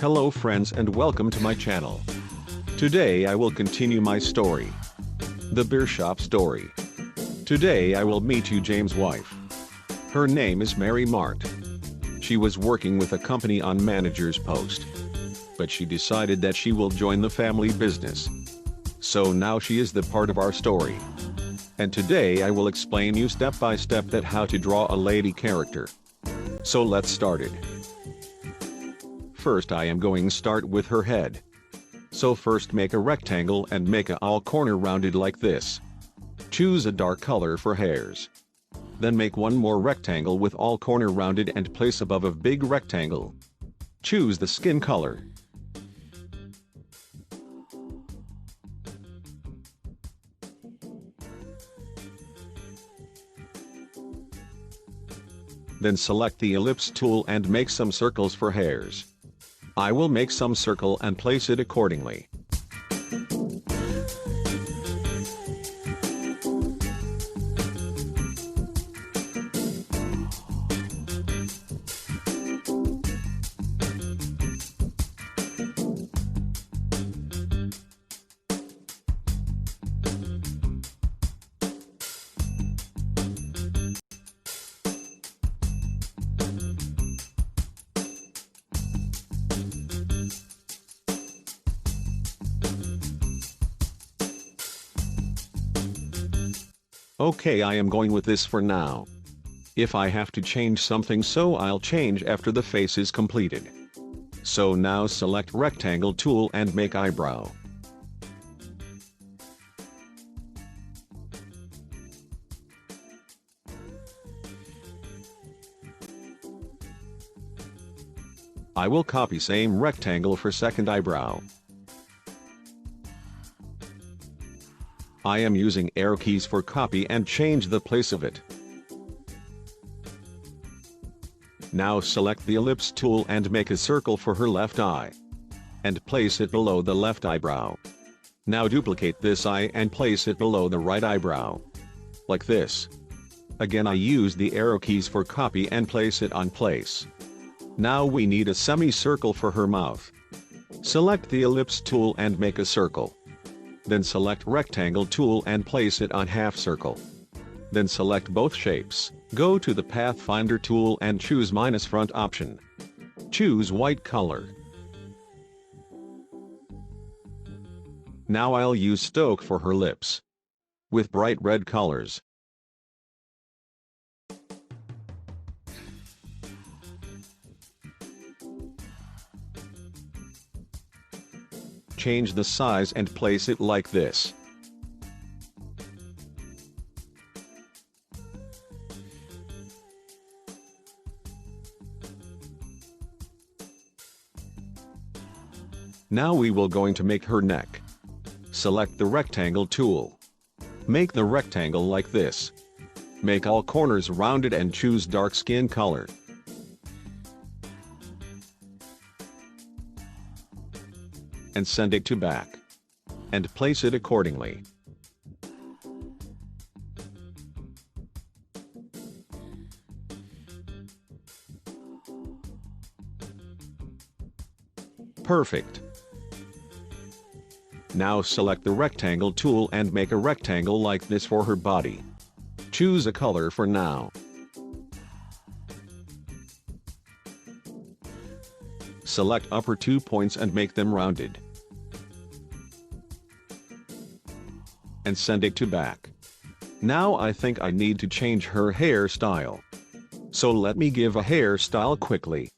Hello friends and welcome to my channel. Today I will continue my story. The beer shop story. Today I will meet you James' wife. Her name is Mary Mart. She was working with a company on manager's post. But she decided that she will join the family business. So now she is the part of our story. And today I will explain you step by step that how to draw a lady character. So let's start it. First I am going to start with her head. So first make a rectangle and make a all corner rounded like this. Choose a dark color for hairs. Then make one more rectangle with all corner rounded and place above a big rectangle. Choose the skin color. Then select the ellipse tool and make some circles for hairs. I will make some circle and place it accordingly. Okay, I am going with this for now. If I have to change something, so I'll change after the face is completed. So now select rectangle tool and make eyebrow. I will copy same rectangle for second eyebrow. I am using arrow keys for copy and change the place of it. Now select the ellipse tool and make a circle for her left eye. And place it below the left eyebrow. Now duplicate this eye and place it below the right eyebrow. Like this. Again I use the arrow keys for copy and place it on place. Now we need a semicircle for her mouth. Select the ellipse tool and make a circle. Then select rectangle tool and place it on half circle. Then select both shapes, go to the pathfinder tool and choose minus front option. Choose white color. Now I'll use stoke for her lips. With bright red colors. Change the size and place it like this. Now we will going to make her neck. Select the rectangle tool. Make the rectangle like this. Make all corners rounded and choose dark skin color. And send it to back. And place it accordingly. Perfect. Now select the rectangle tool and make a rectangle like this for her body. Choose a color for now. Select upper 2 points and make them rounded. And send it to back. Now I think I need to change her hairstyle. So let me give a hairstyle quickly.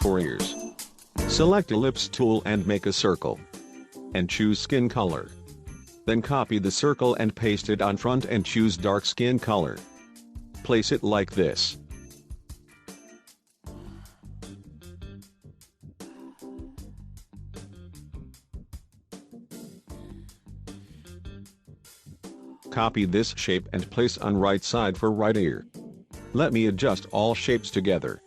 for ears. Select Ellipse tool and make a circle. And choose skin color. Then copy the circle and paste it on front and choose dark skin color. Place it like this. Copy this shape and place on right side for right ear. Let me adjust all shapes together.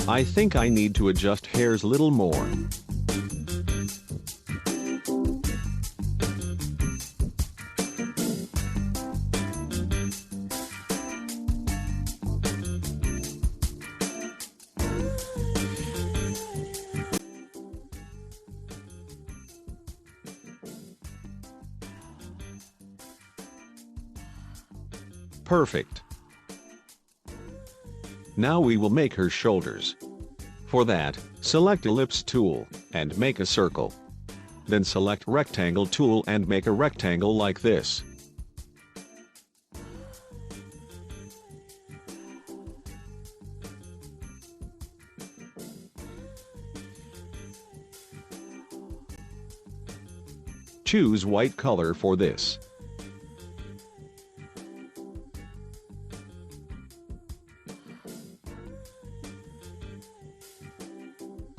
I think I need to adjust hairs little more. Perfect. Now we will make her shoulders. For that, select Ellipse tool, and make a circle. Then select Rectangle tool and make a rectangle like this. Choose white color for this.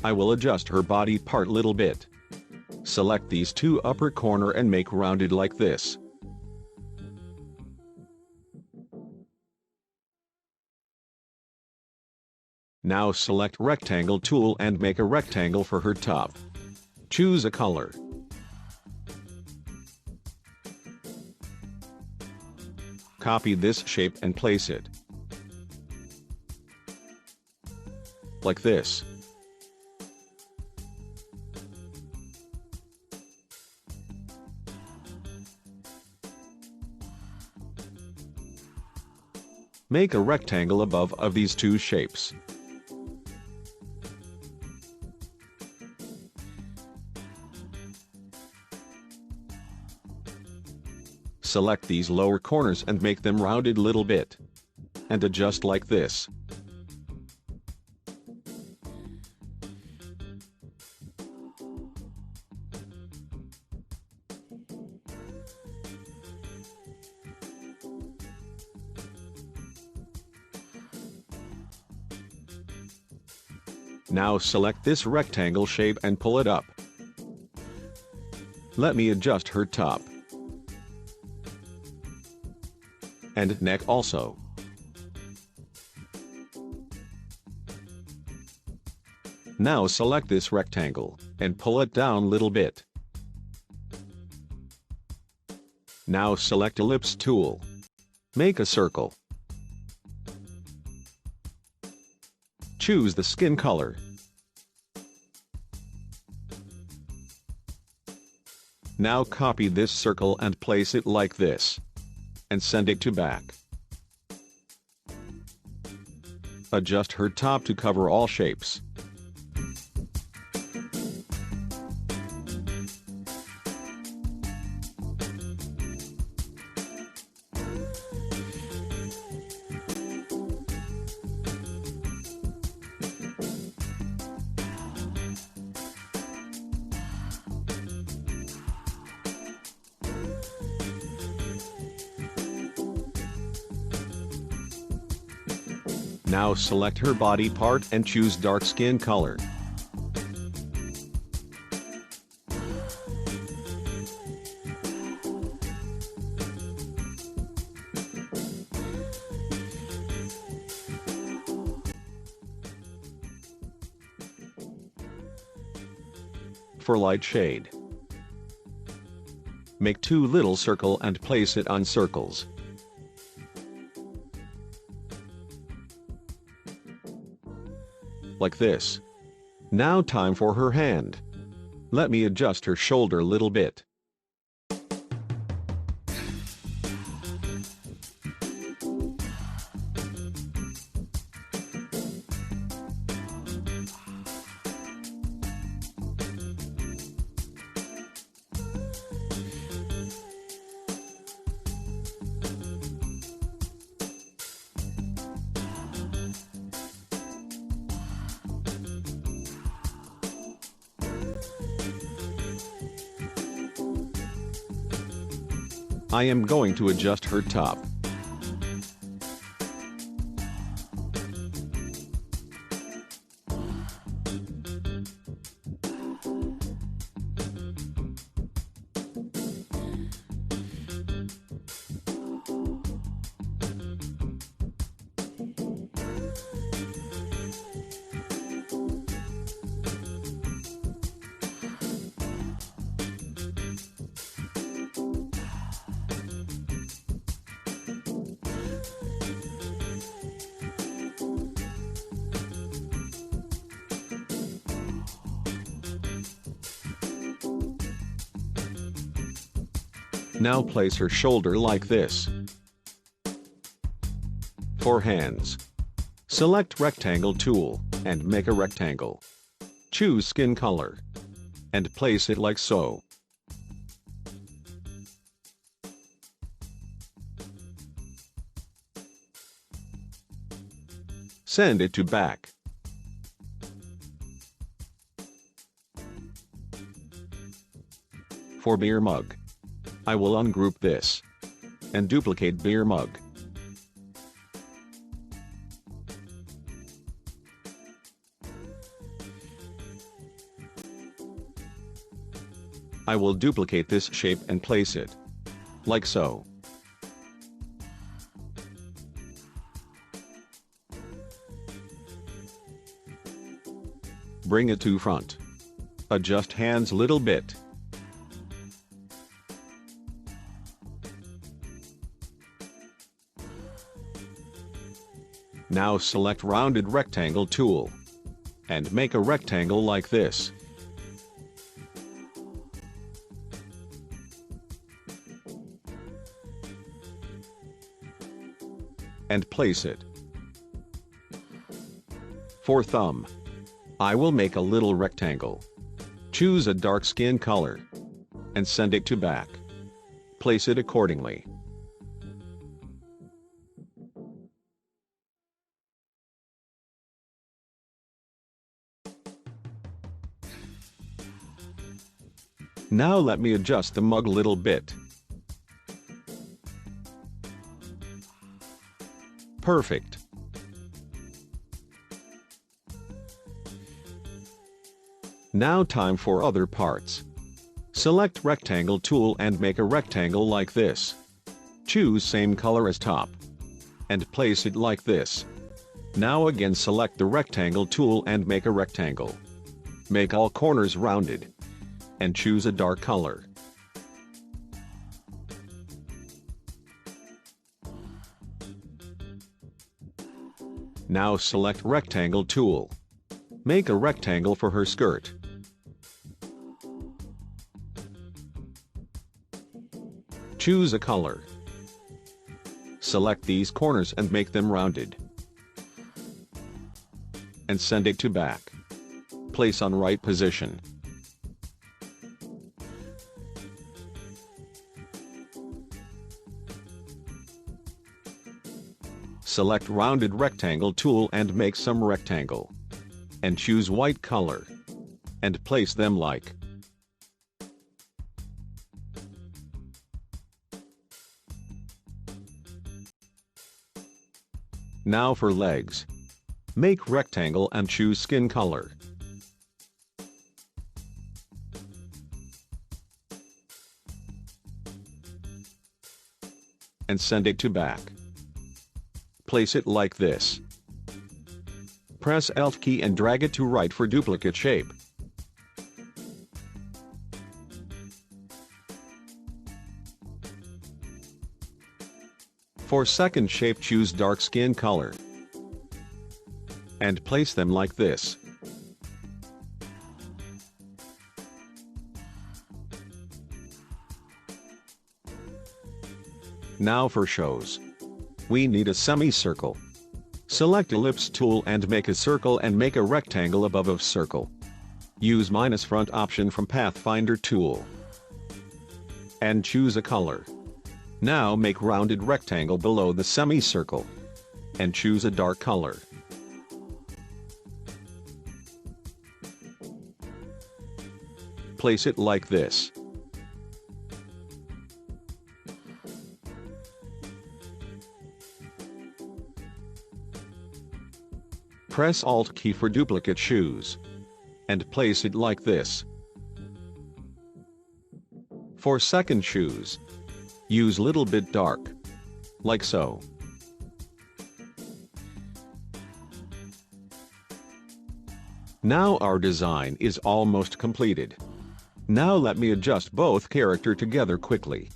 I will adjust her body part little bit. Select these two upper corner and make rounded like this. Now select Rectangle tool and make a rectangle for her top. Choose a color. Copy this shape and place it like this. Make a rectangle above of these two shapes. Select these lower corners and make them rounded little bit. And adjust like this. Now select this rectangle shape and pull it up. Let me adjust her top. And neck also. Now select this rectangle, and pull it down little bit. Now select Ellipse tool. Make a circle. Choose the skin color. Now copy this circle and place it like this. And send it to back. Adjust her top to cover all shapes. Now select her body part and choose dark skin color. for light shade. Make 2 little circle and place it on circles. Like this. Now time for her hand. Let me adjust her shoulder a little bit. I am going to adjust her top. Now place her shoulder like this. For hands, select Rectangle tool and make a rectangle. Choose skin color and place it like so. Send it to back. For beer mug, I will ungroup this and duplicate beer mug. I will duplicate this shape and place it like so. Bring it to front. Adjust hands little bit. Now select Rounded Rectangle tool and make a rectangle like this. And place it. For thumb, I will make a little rectangle. Choose a dark skin color and send it to back. Place it accordingly. Now let me adjust the mug little bit. Perfect. Now time for other parts. Select Rectangle tool and make a rectangle like this. Choose same color as top and place it like this. Now again select the Rectangle tool and make a rectangle. Make all corners rounded and choose a dark color. Now select Rectangle tool. Make a rectangle for her skirt. Choose a color. Select these corners and make them rounded. And send it to back. Place on right position. Select Rounded Rectangle tool and make some rectangle. And choose white color. And place them like. Now for legs. Make rectangle and choose skin color. And send it to back. Place it like this. Press Alt key and drag it to right for duplicate shape. For second shape, choose dark skin color and place them like this. Now for shows. We need a semicircle. Select Ellipse tool and make a circle and make a rectangle above a circle. Use minus front option from Pathfinder tool. And choose a color. Now make rounded rectangle below the semicircle. And choose a dark color. Place it like this. Press Alt key for duplicate shoes. And place it like this. For second shoes, use little bit dark. Like so. Now our design is almost completed. Now let me adjust both character together quickly.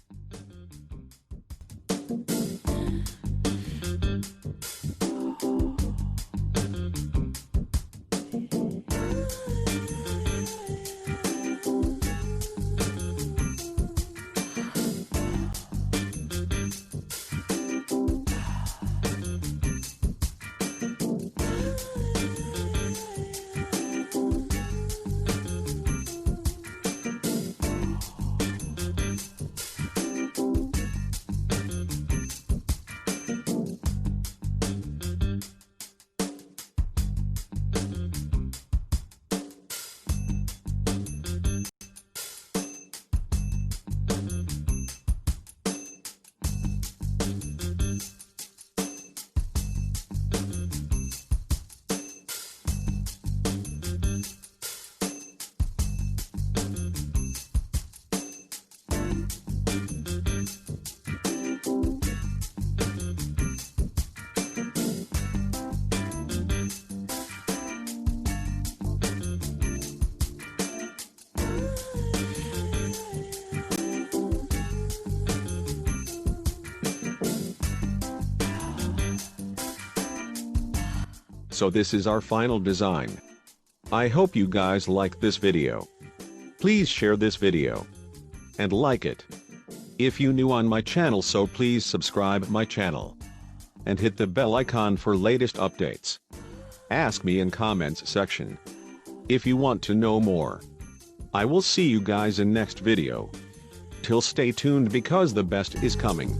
So this is our final design. I hope you guys like this video. Please share this video and like it. If you new on my channel, so please subscribe my channel and hit the bell icon for latest updates. Ask me in comments section if you want to know more. I will see you guys in next video. Till stay tuned because the best is coming.